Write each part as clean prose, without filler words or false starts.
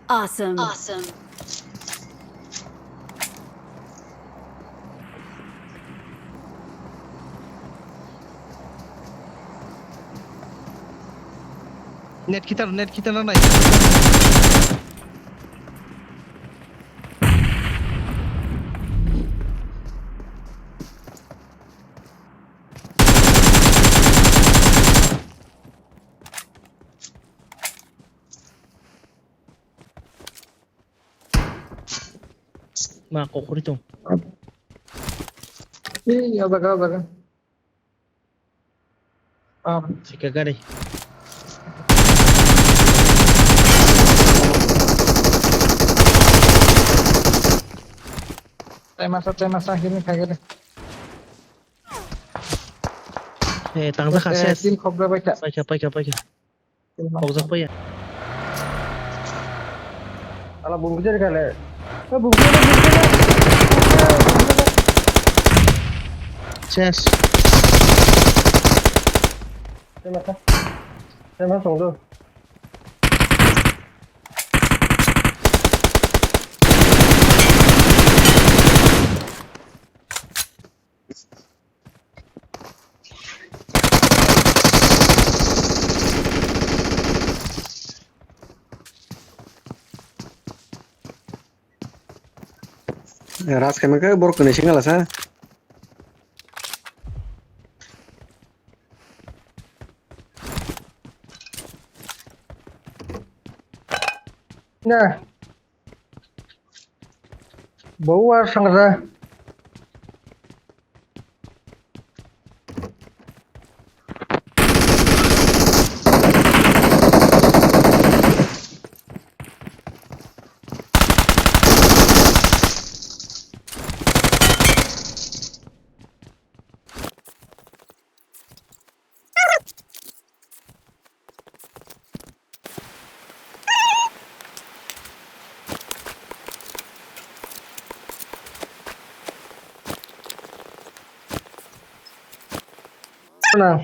Awesome. Awesome. Net kita na nai. Mako ko rito. Iya, baga. Si kagari. Tay masa gini kayak gini. Tangza ka ses. Tin khobra baika. Paika. Pogzak pa yan. Ala bungkujar kali. Bungkujar. Ses. Tay masa songdo. Ras kami ke borok kene singal sa. Nah. Bau sangra. Nah.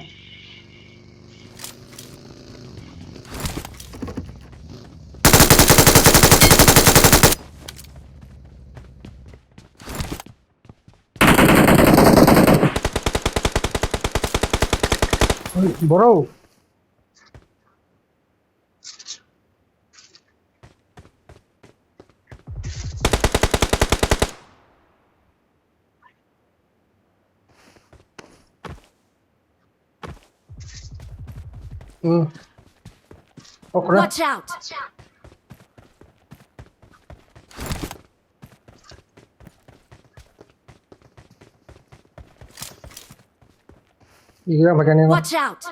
Bro. Okay. Watch out. Iya bagian ini. Watch out.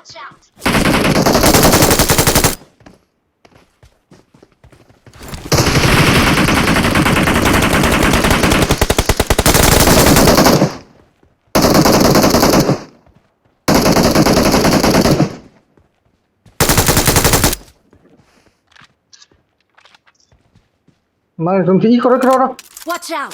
Mang zoom thì có đó. Watch out.